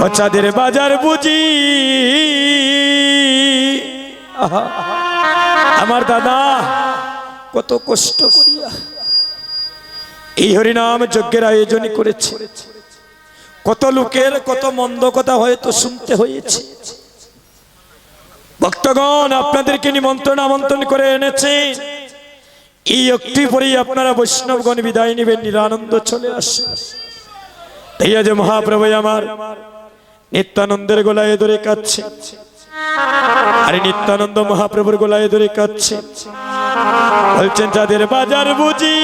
ও চাঁদের বাজার বুঝি আমার দাদা কত কষ্ট করিয়া এই হরিনাম যজ্ঞের আয়োজন করেছে। কত লোকের কত মন্দ কথা হয়তো শুনতে হয়েছে। ভক্তগণ আপনাদেরকে নিমন্ত্রণ আমন্ত্রণ করে এনেছে। এই একটি পরেই আপনারা বৈষ্ণবগণ বিদায় নেবেন, নিরানন্দ চলে আসে। তাই আজ মহাপ্রভু আমার নিত্যানন্দের গলায় ধরে কাঁদছে, আর নিত্যানন্দ মহাপ্রভুর গলায় ধরে কাঁদছে। বলছেন যাদের বাজার বুঝি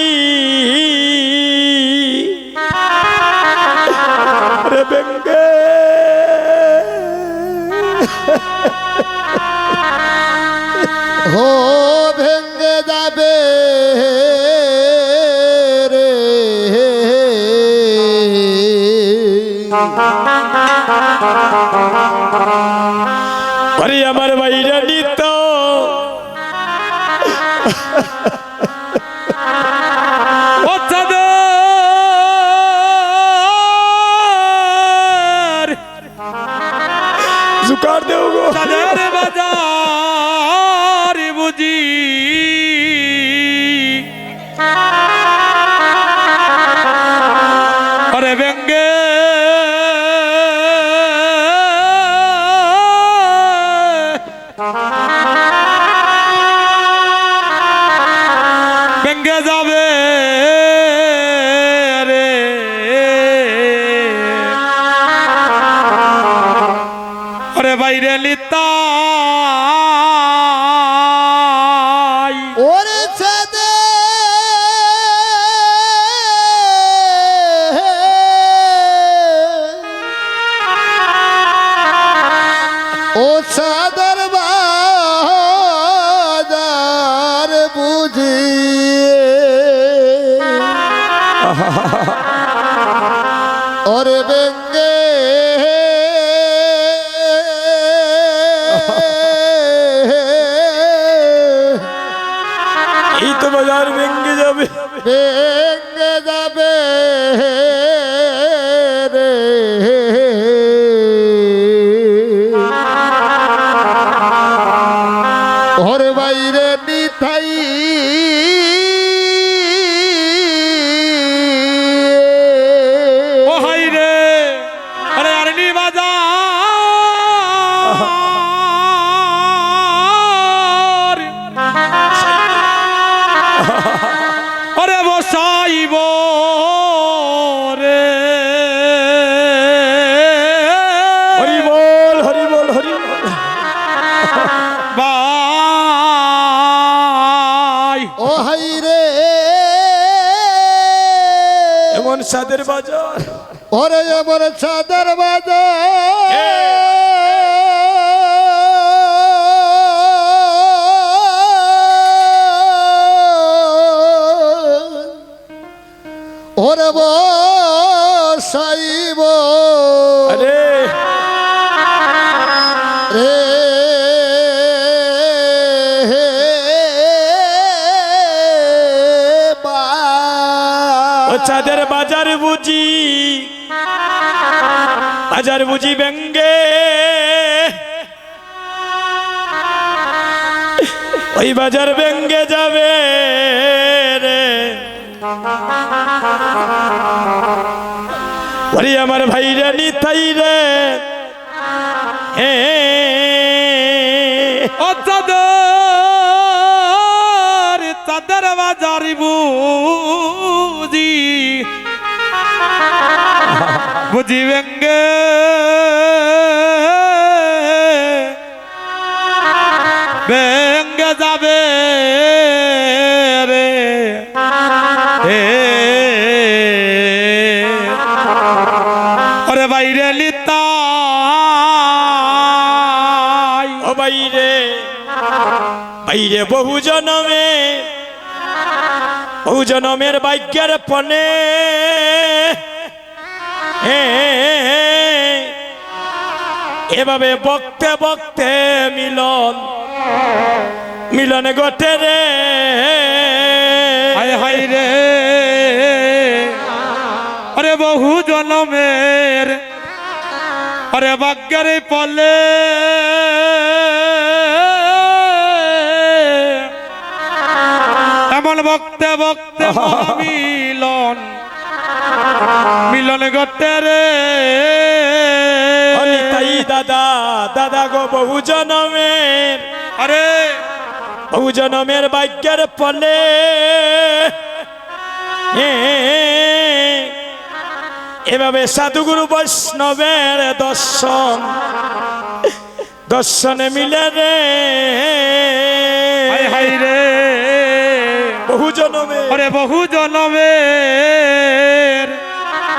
রে বেঙ্গে হো ভেঙ্গে যাবে রে আরে আমার বাইরে নিত জুকার দেও গো চাঁদের বাজার বুঝি আরে বেঙ্গে বেঙ্গে যাবে রে আরে বাইরে লিতাই ওরে চাঁদে ও চাঁদের বাজার বুঝি ওরে বেঙ্গে এই তো বাজার ভেঙ্গে যাবে, ভেঙ্গে যাবে রে ঘর বাইরে নিতাই ও হাই রে আরে আরনি বাজার আরে বসাইব রে হরি বল হরি বল হরি বল। বাই ও হাই রে এমন সাদের বাজার ওরে আমার চাঁদের বাজার ওরে বসাইব আরে রে ও চাঁদের বাজার বুঝি বাজার বুঝি বেঙ্গে ওই বাজার বেঙ্গে যাবে রে ওরে আমার ভাইরা নিতাই রে হে ও চাঁদের চাঁদের বাজার বুঝি বুঝি বেঙ্গে বেঙ্গে যাবে রে হে আরে বাইরে লিতাই ও বাইরে বাইরে বহু জনমের ভাগ্যের পনে এভাবে বকতে বকতে মিলন ঘটে রে হায় হায় রে আরে বহু জনমের ওরে ভাগ্যের পলে এমন বক্তে বক্তে মিলন মিলন ঘটে রে তাই দাদা দাদা গো বহু জনমের আরে বহু জনমের ভাগ্যের ফলে এভাবে সাধুগুরু বৈষ্ণবের দর্শন দর্শনে মিলে রে হাই হাই রে বহু জনমে ওরে বহু জনমের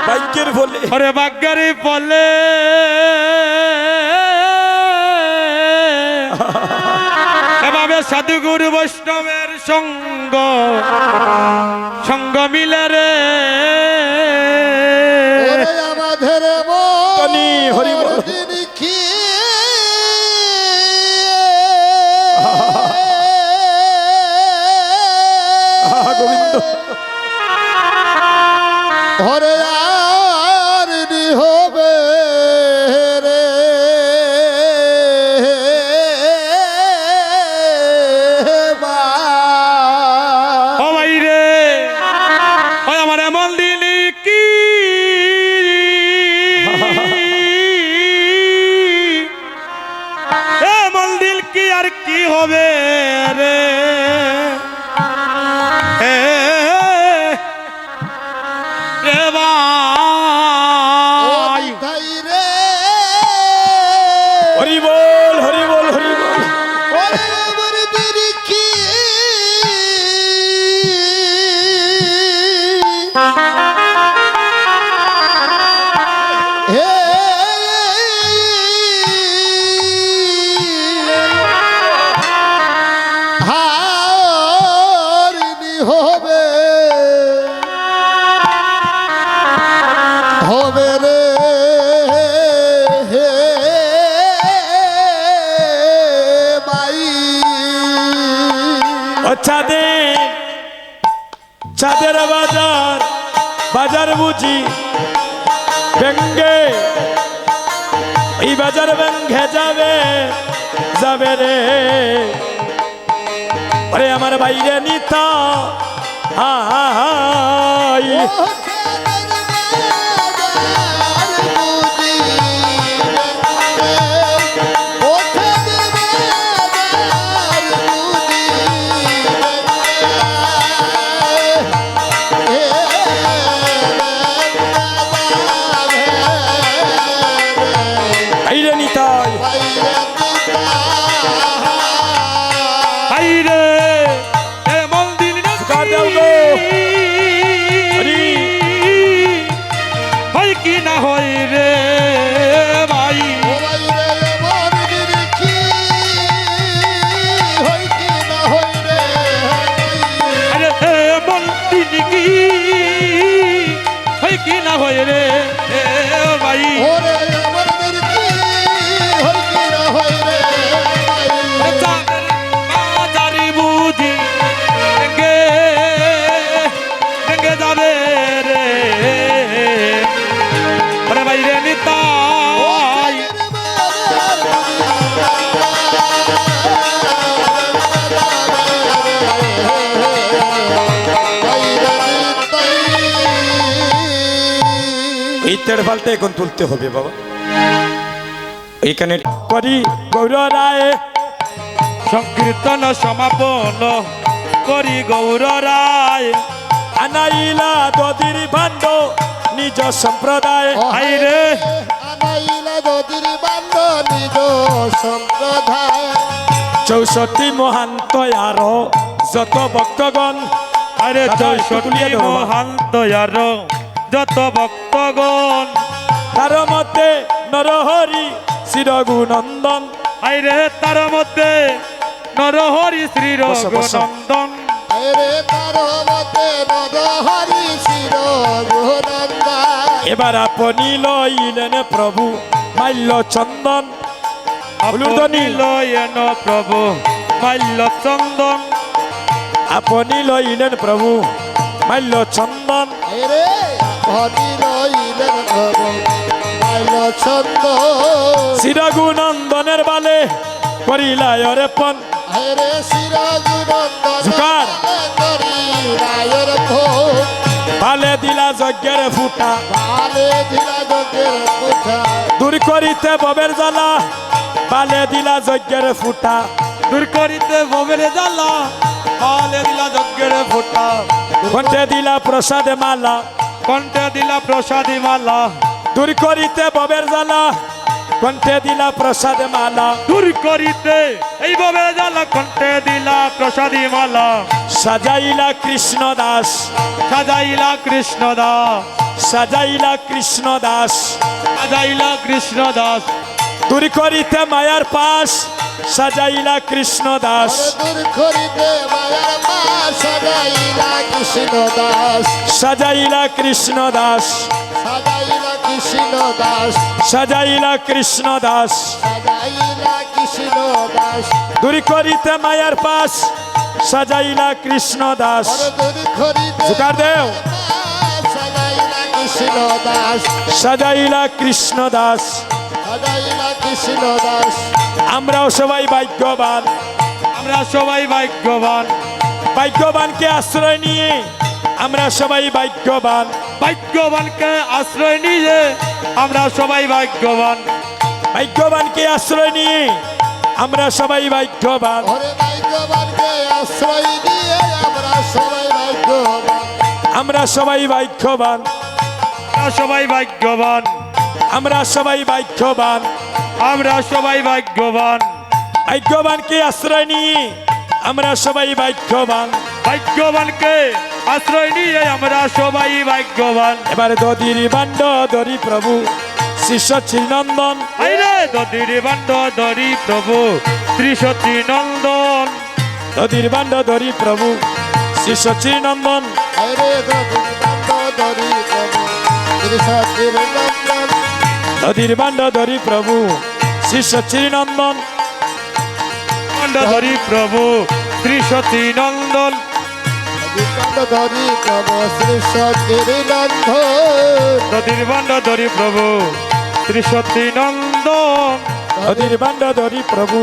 ভাগ্যের ফলে ওরে ভাগ্যের পলে এভাবে সাধুগুরু বৈষ্ণবের সঙ্গ সঙ্গ মিলে রে ওরে আমাদের তনি হরি বল। মন কি গোবিন্দ ওরে আর নি হবে রে বা ও ভাই রে ওই আমার এমন দিন কি এমন দিল কি আর কি হবে রে রে ভাই তাই রে হরি বল হরি বল হরি বল। ওরে আমার দিন কি হে হারিনি হবে হবে রে হে মাই ও চাঁদের বাজার বাজার বুঝি ভেঙ্গে এই বাজার ভেঙ্গে যাবে যাবে রে ওরে আমার বাইরে নিতা হাই বাইরে নিতাই হাই রে এমন দিন কার দাও গো। হরি। হয় কি না হয় রে ভাই আরে এমন দিন কি হয় কি না হয় রে ভাই চাঁদের বাজারি বুঝি ভেঙ্গে ভেঙ্গে যাবে রে ওরে ভাই রে নিতাই এই তেড় ফালতে এখন তুলতে হবে বাবা এইখানে করি গৌর রায় সংকীর্তন সমাপন করি গৌর রায় আনাইলা দদির ভাণ্ড নিজ সম্প্রদায় হাই রে নিজ সম্প্রদায় 64 মহান্ত আর যত ভক্তগণ আরে দাদা, একটু 64 তুলিয়ে দাও, বাবা। মহান দয়ার যত ভক্তগণ তার মধ্যে নরহরি শিরঘুনন্দন আইরে তার মধ্যে নরহরি শ্রী বসো, বসো। রঘুনন্দন রে তার মতে নরহরি শির গুণন্দা এবার আপনি লইলেন প্রভু মাল্য চন্দন আপনি লয়েন প্রভু মাল্য চন্দন আপনি লইলেন প্রভু মাল্য চন্দন রে ধনী রইলেন প্রভু মাইল ছন্দ চিরগুনন্দনের বালে করিলাই অর্পণ হেরে শিরগুনন্দন জোকার। করিলায়র ভোগ বালে দিলা যজ্ঞের ফুটা ভালে দিলা যোগের কোঠা দূর করিতে ববের জ্বালা বালে দিলা যজ্ঞের ফুটা দূর করিতে ববের জ্বালা হালে দিলা যজ্ঞের ফোঁটা কণ্ঠে দিলা প্রসাদে মালা কণ্ঠে দিলা প্রসাদী মালা দূর করিতে ববের জ্বালা কণ্ঠে দিলা প্রসাদে মালা দূর করিতে এই ববের জ্বালা কণ্ঠে দিলা প্রসাদী মালা সাজাইলা কৃষ্ণ দাস সাজাইলা কৃষ্ণ দাস সাজাইলা কৃষ্ণ দাস সাজাইলা কৃষ্ণ দাস দূর করিতে মায়ার পাশ সাজাইলা কৃষ্ণ দাস দূর করিতে মায়ার মা সদাইলা কৃষ্ণ দাস সাজাইলা কৃষ্ণ দাস সদাইলা কৃষ্ণ দাস সাজাইলা কৃষ্ণ দাস সদাইলা কৃষ্ণ দাস দূর করিতে মায়ার পাশ সাজাইলা কৃষ্ণ দাস দূর করিতে জোকার দেও সদাইলা কৃষ্ণ দাস সাজাইলা কৃষ্ণ দাস সদাইলা কৃষ্ণ দাস আমরাও সবাই ভাগ্যবান আমরা সবাই ভাগ্যবান ভাগ্যবানকে আশ্রয় নিয়ে আমরা সবাই ভাগ্যবান ভাগ্যবানকে আশ্রয় নিয়ে আমরা সবাই ভাগ্যবান ভাগ্যবানকে আশ্রয় নিয়ে আমরা সবাই ভাগ্যবান ওরে ভাগ্যবানকে আশ্রয় দিয়ে আমরা সবাই ভাগ্যবান আমরা সবাই ভাগ্যবান আমরা সবাই ভাগ্যবান আমরা সবাই ভাগ্যবান আমরা সবাই ভাগ্যবান ভাগ্যবানকে আশ্রয় নিয়ে আমরা সবাই ভাগ্যবান ভাগ্যবানকে আশ্রয় নিয়ে আমরা সবাই ভাগ্যবান এবারে দদির বান্ড দরি প্রভু শিষ্য শ্রীনন্দন আইরে দদির বান্ড ধরি প্রভু শ্রী সতী নন্দন দদির বান্ড দরি প্রভু শিষ্য শ্রীনন্দন আরে গোবিন্দ ধরি প্রভু ত্রিশাতির নন্দন দদির বান্ড দরি প্রভু শিষ্য শ্রীনন্দন বান্ড ধরি প্রভু শ্রী সতী নন্দন গোবিন্দ ধরি প্রভু ত্রিশাতির নন্দন দদির বান্ড ধরি প্রভু শ্রী সতী নন্দন দদির বান্ড দরি প্রভু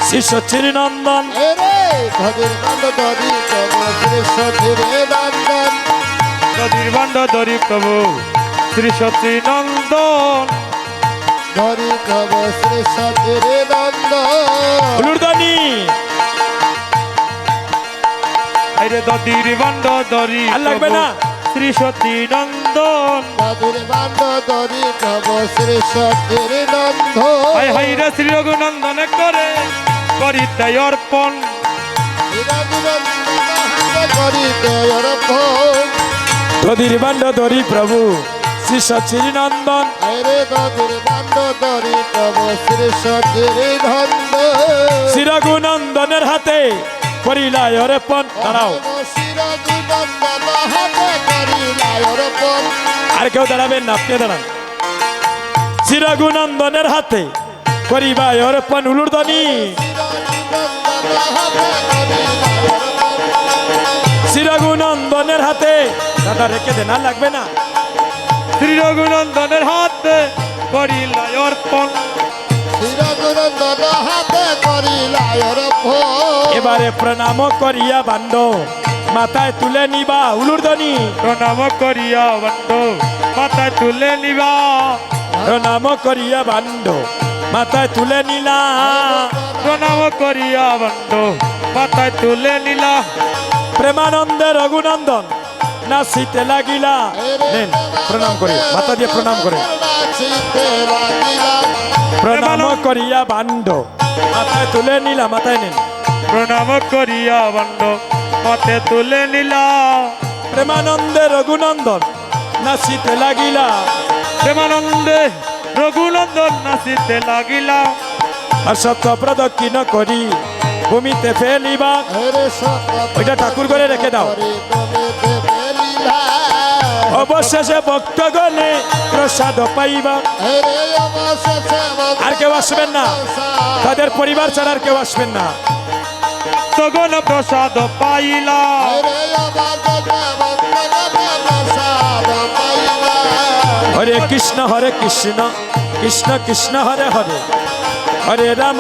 শিষ্য শ্রীনন্দন এরে গোবিন্দ ধরি প্রভু ত্রিশাতির নন্দন দদির বান্ড ধরি প্রভু শ্রী সতী নন্দন ধরি প্রভু ত্রিশাতির নন্দন হুলুরদানি আইরে দদির বান্ড ধরি আর লাগবে না। শ্রী সতী নন্দন ধরি বান্দ ধরি প্রভু ত্রিশাতির নন্দন হাই হাই রে শ্রী রঘুনন্দন করে করিতে অর্পণ করিতে অর্পণ দদির বান্ড দরি প্রভু শিষ্য শ্রীনন্দন আরে দধির বান্দ ধরি প্রভু ত্রিশাতির নন্দন শ্রীরঘুনন্দনের হাতে করিলাই অর্পণ দাঁড়াও আর কেউ দাঁড়াবেন না আপনি দাঁড়ান শ্রীরঘুনন্দনের হাতে করিবাই অর্পণ হুলুরদানি শ্রীরঘুনন্দনের হাতে দাদা রেখে দেন আর লাগবে না শ্রী রঘুনন্দনের হাতে করিলাই অর্পণ এবারে প্রণাম করিয়া বান্ড মাথায় তুলে নিবা হুলুরদানি প্রণাম করিয়া বান্ড মাথায় তুলে নিবা প্রণাম করিয়া বান্ড মাথায় তুলে নিলা প্রণাম করিয়া বান্ড মাথায় তুলে নিলা প্রেমানন্দে রঘুনন্দন নাচিতে লাগিলা নেন প্রণাম করি মাথা দিয়ে প্রণাম করে প্রণাম করিয়া বান্ড মাথায় তুলে নিলা মাথায় নেন প্রণাম করিয়া বান্ড মাথায় তুলে নিলা প্রেমানন্দে রঘুনন্দন নাচিতে লাগিলা প্রেমানন্দে রঘুনন্দন নাচিতে লাগিলা আর সত্য প্রদক্ষিণ করি ভূমিতে ফেলিবা ওইটা ঠাকুর করে রেখে দাও অবশেষে ভক্ত গলে প্রসাদ পাইবা আর কেউ আসবেন না তাদের পরিবার ছাড়া আর কেউ আসবেন না তগন প্রসাদ পাইলা হরে কৃষ্ণ কৃষ্ণ কৃষ্ণ হরে হরে হরে রাম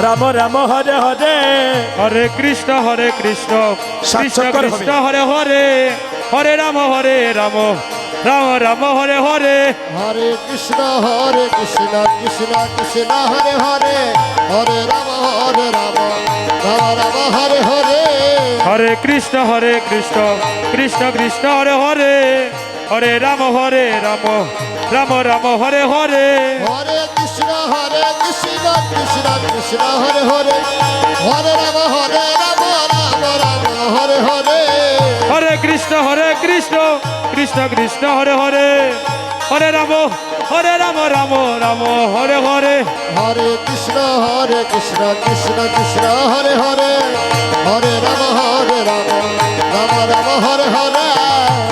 রাম রাম হরে হরে হরে কৃষ্ণ কৃষ্ণ সার্থকর হবে। কৃষ্ণ হরে হরে হরে রাম রাম রাম রাম হরে হরে হরে কৃষ্ণ কৃষ্ণ কৃষ্ণ হরে হরে হরে রাম রাম রাম হরে হরে হরে কৃষ্ণ কৃষ্ণ কৃষ্ণ কৃষ্ণ হরে হরে হরে রাম রাম রাম রাম হরে হরে হরে কৃষ্ণ কৃষ্ণ কৃষ্ণ হরে হরে হরে রাম রাম রাম হরে হরে হরে কৃষ্ণ কৃষ্ণ কৃষ্ণ কৃষ্ণ হরে হরে হরে রাম রাম রাম হরে হরে হরে কৃষ্ণ কৃষ্ণ কৃষ্ণ হরে হরে হরে রাম রাম রাম হরে হরে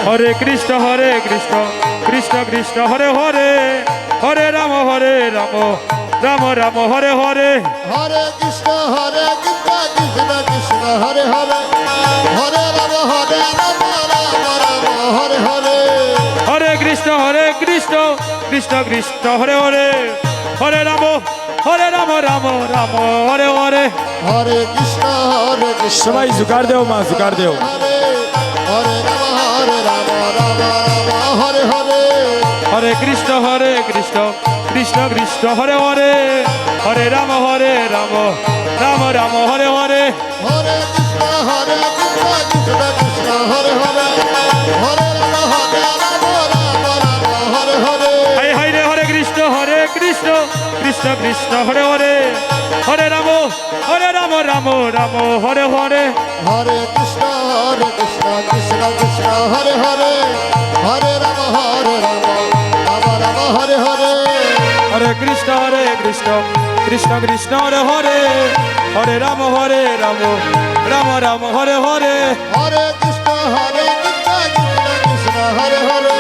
হরে কৃষ্ণ কৃষ্ণ কৃষ্ণ কৃষ্ণ হরে হরে হরে রাম রাম রাম হরে হরে হরে কৃষ্ণ কৃষ্ণ কৃষ্ণ হরে হরে হরে রাম রাম রাম হরে হরে হরে কৃষ্ণ কৃষ্ণ কৃষ্ণ কৃষ্ণ হরে হরে হরে রাম রাম রাম হরে হরে হরে কৃষ্ণ কৃষ্ণ সবাই জুগার দেও মা জুগার দেও হরে হরে রাম রাম হরে হরে হরে কৃষ্ণ কৃষ্ণ কৃষ্ণ কৃষ্ণ হরে হরে হরে রাম রাম রাম হরে হরে হরে কৃষ্ণ কৃষ্ণ কৃষ্ণ হরে হরে হরে রাম রাম হরে হরে হাই হাই রে হরে কৃষ্ণ কৃষ্ণ কৃষ্ণ হরে হরে হরে রাম রাম রাম হরে হরে হরে কৃষ্ণ কৃষ্ণ কৃষ্ণ হরে হরে হরে রাম রাম রাম হরে হরে হরে কৃষ্ণ কৃষ্ণ কৃষ্ণ হরে হরে হরে রাম রাম রাম হরে হরে হরে কৃষ্ণ কৃষ্ণ হরে হরে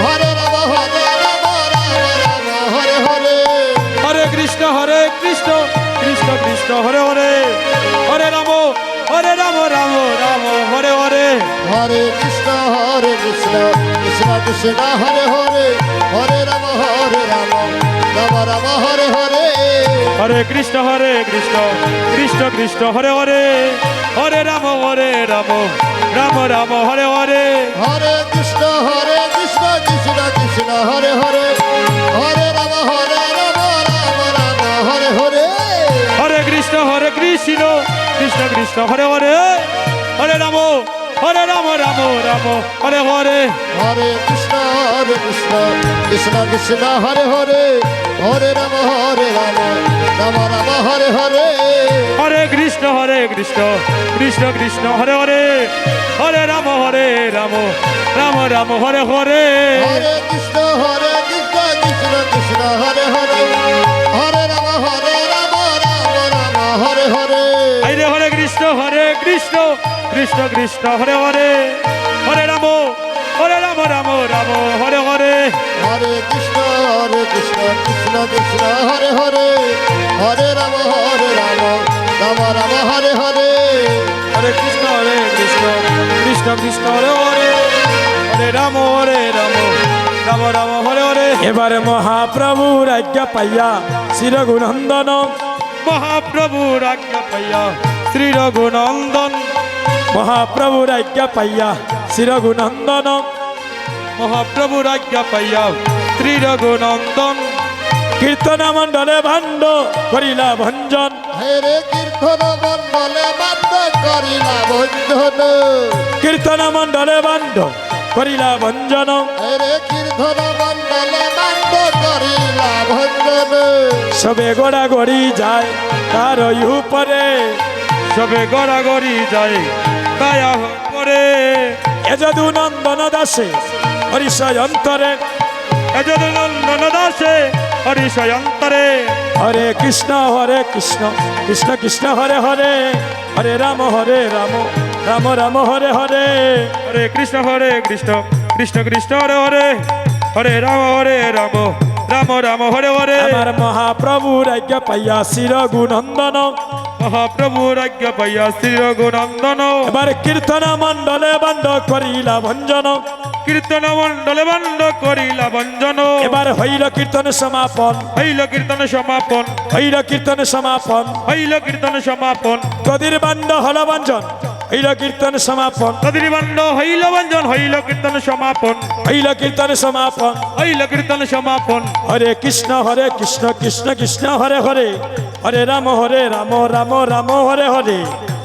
হরে রাম রাম হরে হরে হরে কৃষ্ণ কৃষ্ণ কৃষ্ণ হরে হরে হরে রাম রাম রাম হরে হরে হরে কৃষ্ণ কৃষ্ণ কৃষ্ণ হরে হরে হরে রাম রাম রাম হরে হরে হরে কৃষ্ণ কৃষ্ণ কৃষ্ণ হরে হরে হরে রাম রাম রাম হরে হরে হরে কৃষ্ণ কৃষ্ণ কৃষ্ণ হরে হরে হরে রাম রাম হরে হরে হরে কৃষ্ণ কৃষ্ণ কৃষ্ণ হরে হরে হরে রাম রাম রাম হরে হরে হরে কৃষ্ণ কৃষ্ণ কৃষ্ণ হরে হরে হরে রাম রাম রাম হরে হরে হরে কৃষ্ণ কৃষ্ণ কৃষ্ণ হরে হরে হরে রাম রাম রাম হরে হরে হরে কৃষ্ণ কৃষ্ণ কৃষ্ণ হরে হরে হরে রাম রাম হরে হরে হরে হরে কৃষ্ণ কৃষ্ণ কৃষ্ণ হরে হরে হরে রাম রাম রাম হরে হরে হরে কৃষ্ণ কৃষ্ণ কৃষ্ণ হরে হরে হরে রাম রাম রাম হরে হরে হরে কৃষ্ণ কৃষ্ণ কৃষ্ণ হরে হরে হরে রাম রাম রাম হরে হরে এবারে মহাপ্রভুর আজ্ঞা পাইয়া শ্রী রঘুনন্দন মহাপ্রভুর আজ্ঞা পাইয়া শ্রী রঘুনন্দন মহাপ্রভুর আজ্ঞা পাইয়া শ্রী রঘুনন্দন মহাপ্রভুর আজ্ঞা পাইয়া শ্রী রঘুনন্দন কীর্তন মণ্ডলে ভাণ্ড করিলা ভঞ্জন হেরে কীর্তন মণ্ডলে বাদ্য করিলা ভঞ্জন কীর্তন মণ্ডলে ভাণ্ড করিলা ভঞ্জন হেরে কীর্তন মণ্ডলে বাদ্য করিলা ভঞ্জন সবে গোড়া গড়ি যায় তার উপরে সবে গড়াগড়ি যায় কায়া করে এ যদু নন্দন দাসে হরিষয় অন্তরে এজদ নন্দন দাসে হরিষয় অন্তরে হরে কৃষ্ণ কৃষ্ণ কৃষ্ণ হরে হরে হরে রাম রাম রাম হরে হরে হরে কৃষ্ণ কৃষ্ণ কৃষ্ণ হরে হরে হরে রাম রাম রাম হরে হরে আমার মহাপ্রভুর আজ্ঞা পাইয়া শ্রী রঘুনন্দন মহাপ্রভুর আজ্ঞা পাইয়া শ্রী রঘুনন্দন এবার কীর্তন মণ্ডলে বান্ড করিলা ভঞ্জন কীর্তন মণ্ডলে বন্ধ করিলা বঞ্জন এবার হইল কীর্তন সমাপন, হইল কীর্তন সমাপন হইল কীর্তন সমাপন, হইল কীর্তন সমাপন গদির বান্ড হল বঞ্জন, হইল কীর্তন সমাপন, কদির বন্ধ হইল বঞ্জন হইল কীর্তন সমাপন হইল কীর্তন সমাপন। হইল কীর্তন সমাপন হরে কৃষ্ণ কৃষ্ণ কৃষ্ণ হরে হরে, হরে রাম রাম রাম হরে হরে।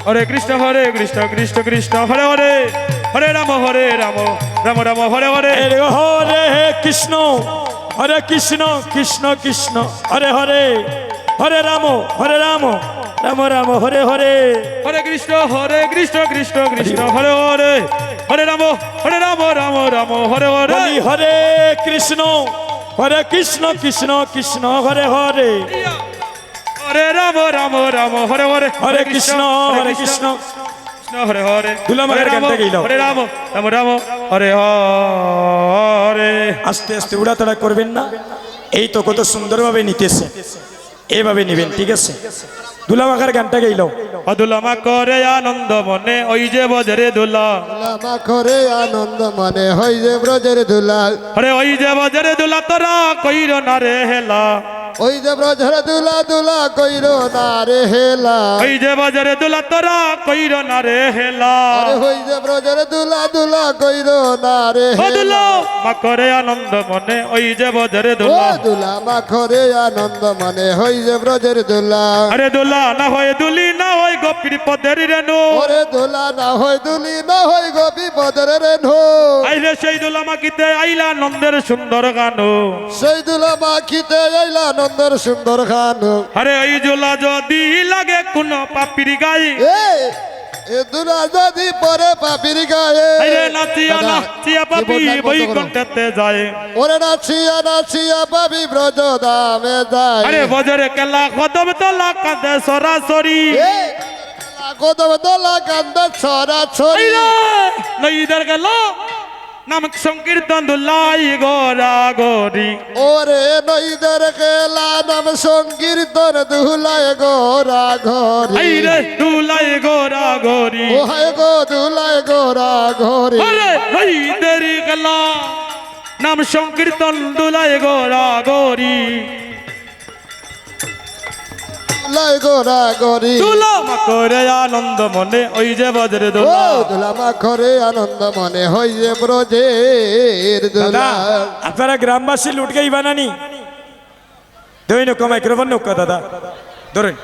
হরে কৃষ্ণ কৃষ্ণ কৃষ্ণ হরে হরে, হরে রাম রাম রাম হরে হরে। হরে হরে কৃষ্ণ কৃষ্ণ কৃষ্ণ হরে হরে, হরে রাম রাম রাম হরে হরে। হরে কৃষ্ণ কৃষ্ণ কৃষ্ণ হরে হরে, হরে রাম রাম রাম হরে হরে। বলি হরে কৃষ্ণ কৃষ্ণ কৃষ্ণ হরে হরে, হরে রাম রাম হরে হরে। হরে কৃষ্ণ কৃষ্ণ। কৃষ্ণ হরে হরে, দুলামায়ের হরে রাম গানটা গাইলাও। হরে রাম রাম হরে হরে। আস্তে আস্তে উড়াতাড়া করবেন না, এই তো কত সুন্দরভাবে নিতেছে, এইভাবে নেবেন, ঠিক আছে? দুলামাখার গানটা গাইলাও। অদুলামা করে আনন্দ মনে ওই যে বজরে দুলা, লামা করে আনন্দ মনে হয় যে ব্রজের দুলাল, হরে ওই যে বজরে দুলা তোরা কইর না রে হেলা, ওই যে ব্রজের দুলা দুলা কইর না রে হেলা, ওই যে বজরে দুলা তোরা কইর না রে হেলা। আরে হই যে ব্রজের দুলা দুলা কইর না রে হেলা। অদুলা মা করে আনন্দ মনে ওই যে বজরে ও দুলা, দুলা মা করে আনন্দ মনে হয় যে ব্রজের দুলা, আরে দুলা না হয় দুলি না হয় গোপীর পদের রেণু, ওরে দুলা না হয় দুলি না হয় গোপী পদের রেণু, আইলে সেই দুলা মাকিতে আইলা নন্দের সুন্দর গানো, সেই দুলা মাখিতে আইলা আনন্দের সুন্দর গান। আরে ওই জোলা যদি লাগে কোন পাপির গায়ে, এ দুলা যদি পরে পাপির গায়ে, আরে নাচিয়া দাদা, নাচিয়া পাপি জীবনটা বন্ধ করো। বৈকুণ্ঠেতে যায়, ওরে নাচিয়া নাচিয়া পাবি ব্রজ দামে যায়। আরে বজরে কেলা কদম তলা কাঁদে সরাসরি, কদম দোলা কান্দ ছড়া ছড়ি, নইদের গেল নাম সংকীর্তন দুলাই গোরা গরি, ওরে নইদের খেলা নাম সংকীর্তন দুলায় গোরা ঘরি, আইরে দুলাই গোরা গরি, ও হায় গো দুলায় গোরা ঘরি, আরে নইদের গেলা নাম সংকীর্তন দুলাই গোরা গরি, দুলায় গোরা ঘরি। দুলা মা করে আনন্দ মনে ওই যে বজরে ও দুলা, দুলা মাখরে আনন্দ মনে হয় যে ব্রজের দাদা দুলা। আপনারা গ্রামবাসী লুটকেই বানানি দই নৌকা মাইক্রোফোন নৌকা দাদা ধরেন।